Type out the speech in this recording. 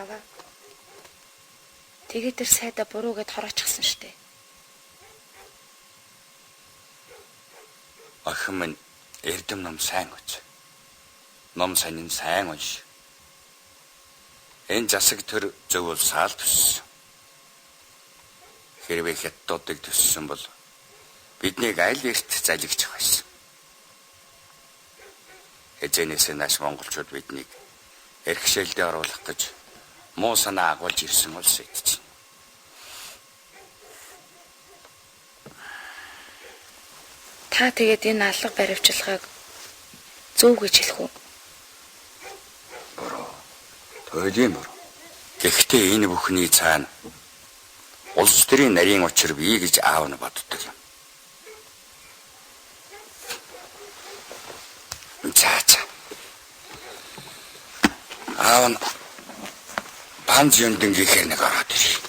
аваа. Тэгээд тэр сайда буруу гэд хороочихсан штэ. Охин минь эрдэм ном сайн үз. Ном сонин сайн унш. Энэ засаг төр зөв улсаал төссөн. Хэрвээ хятадуудыг төссөн бол биднийг аль эрт залгиж байсан. Эзэнээс нааш монголчууд биднийг эрхшээлдээ оруулах гэж муу санаа агуулж ирсэн улс эдж. Та тэгээд энэ алга баривчилгааг зөв гэж хэлэх үү? Буруу. Тойлын буруу. Гэхдээ энэ бүхний цаана улс төрийн нарийн учир бий гэж аав нь боддог юм. За. Аав нь Панж Юндингийн хэрнэг ороод ирээ.